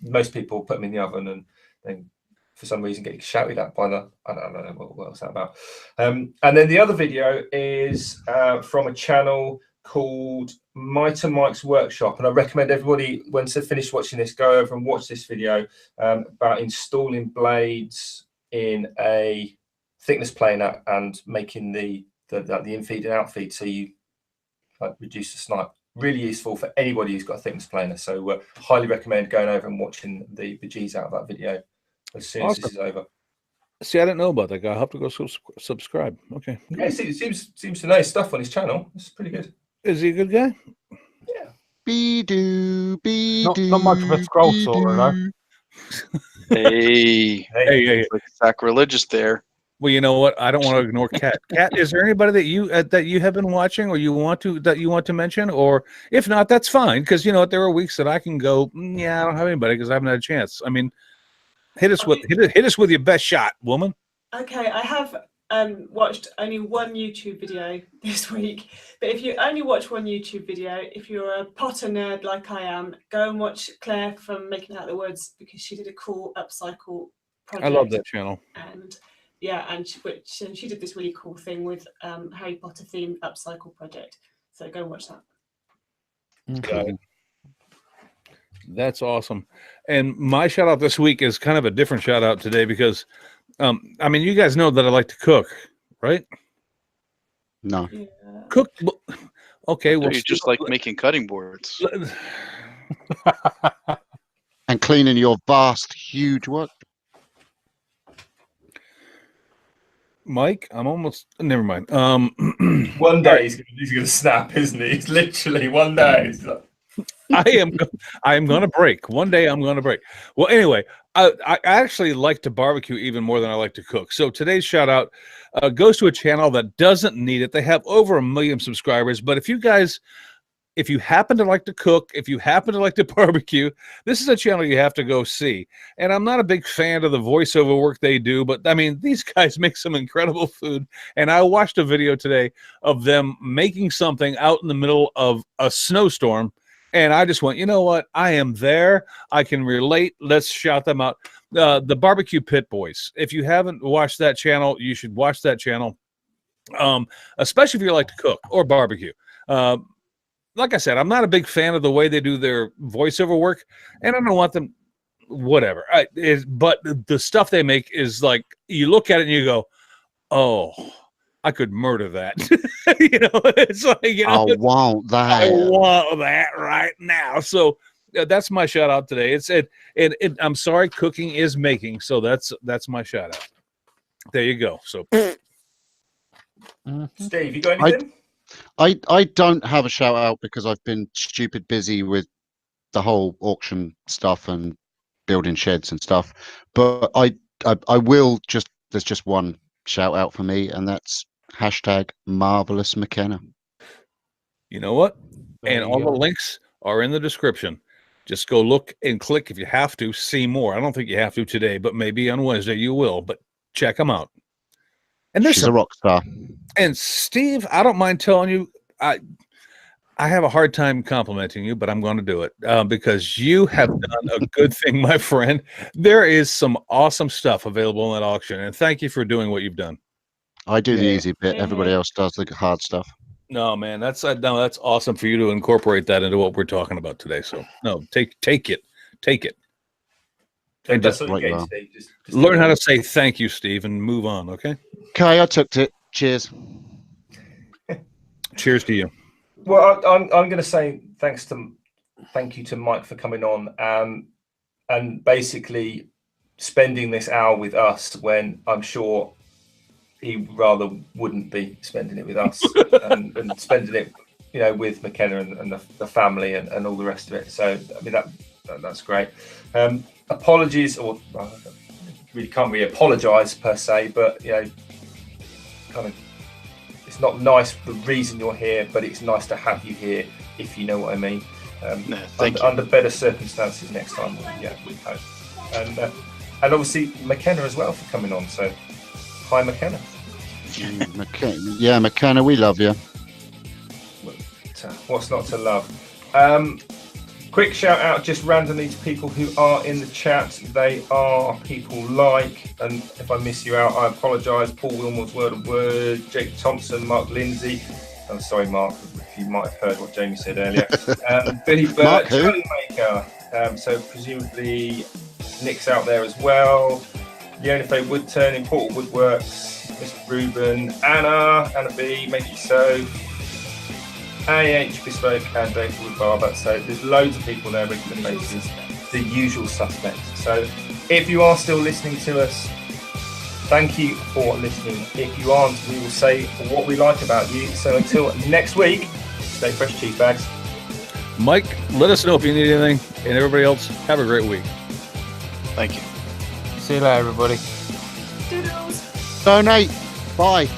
Most people put them in the oven and then for some reason get shouted at by I don't know what was that about. And then the other video is from a channel called Mitre Mike's Workshop, and I recommend everybody, when they finish watching this, go over and watch this video about installing blades in a thickness planer and making the in-feed and out-feed so you reduce the snipe. Really useful for anybody who's got a thickness planer. So highly recommend going over and watching the bejeez out of that video as soon as this is over. see, I didn't know about that guy. I'll have to go subscribe. Okay. Yeah, seems to know his stuff on his channel. It's pretty good. Is he a good guy? Yeah. Not much of a scroll sorter, though. Hey, Hey. like sacrilegious there. Well, you know what? I don't want to ignore Kat. Kat, is there anybody that you have been watching, or you want to mention? Or if not, that's fine, because you know what? There are weeks that I can go, yeah, I don't have anybody because I haven't had a chance. I mean, hit us with your best shot, woman. Okay, I have watched only one YouTube video this week, but if you only watch one YouTube video, if you're a Potter nerd like I am, go and watch Claire from Making Out of the Woods, because she did a cool upcycle project. I love that channel. And yeah, and she did this really cool thing with Harry Potter themed upcycle project. So go and watch that. Okay. That's awesome. And my shout out this week is kind of a different shout out today because, I mean, you guys know that I like to cook, right? no. Yeah. Cook. Okay. Well, Well, you just like making cutting boards. And cleaning your vast, huge work. Mike, I'm almost. Never mind. One day he's going to snap, isn't he? It's literally one day. He's like, I am going to break. One day I'm going to break. Well, anyway, I actually like to barbecue even more than I like to cook. So today's shout out goes to a channel that doesn't need it. They have over 1 million subscribers. But if you happen to like to cook, if you happen to like to barbecue, this is a channel you have to go see. And I'm not a big fan of the voiceover work they do, but I mean, these guys make some incredible food. And I watched a video today of them making something out in the middle of a snowstorm. And I just went, you know what? I am there. I can relate. Let's shout them out. The Barbecue Pit Boys. If you haven't watched that channel, you should watch that channel, especially if you like to cook or barbecue. Like I said, I'm not a big fan of the way they do their voiceover work, and I don't want them, whatever. But the stuff they make is like, you look at it and you go, oh, I could murder that. You know, it's like, you know, I want that. I want that right now. So that's my shout out today. I'm sorry, cooking is making. So that's my shout out. There you go. So, Steve, you got anything? I don't have a shout out because I've been stupid busy with the whole auction stuff and building sheds and stuff. But I will just, there's just one shout out for me, and that's #Marvelous McKenna. you know what? There And you all go. the links are in the description. Just go look and click if you have to see more. I don't think you have to today, but maybe on Wednesday you will. But check them out. And She's a rock star. And Steve, I don't mind telling you, I have a hard time complimenting you, but I'm going to do it because you have done a good thing, my friend. There is some awesome stuff available in that auction, and thank you for doing what you've done. I do the Yeah. easy bit. Everybody else does the hard stuff. No, man, that's awesome for you to incorporate that into what we're talking about today. So, no, take it. And That's just what you like get, that. Steve. Just learn how to say thank you, Steve, and move on. Okay. Okay, I took it. Cheers. Cheers to you. Well, I'm going to say thank you to Mike for coming on and basically spending this hour with us when I'm sure he rather wouldn't be spending it with us and spending it with McKenna and the family and all the rest of it. So I mean that's great. Apologies, or really can't really apologise per se, but kind of it's not nice the reason you're here, but it's nice to have you here, if you know what I mean. Under better circumstances next time, we hope. And obviously McKenna as well for coming on. So hi McKenna. McKenna, we love you. What's not to love? Quick shout out just randomly to people who are in the chat. They are people like, and if I miss you out, I apologise, Paul Wilmore's Word of Word, Jake Thompson, Mark Lindsay. I'm sorry, Mark, if you might have heard what Jamie said earlier. Billy Burt, Charlie Maker. So presumably Nick's out there as well. Leona Faye Woodturn, Imported Woodworks, Mr. Ruben, Anna B, maybe so. AH Bespoke and Dave Wood Barber. So there's loads of people there, regular faces, the usual suspects. So if you are still listening to us, thank you for listening. If you aren't, we will say what we like about you. So until next week, stay fresh, cheese bags. Mike, let us know if you need anything, and everybody else, have a great week. Thank you. See you later, everybody. Doodles. Donate. Bye.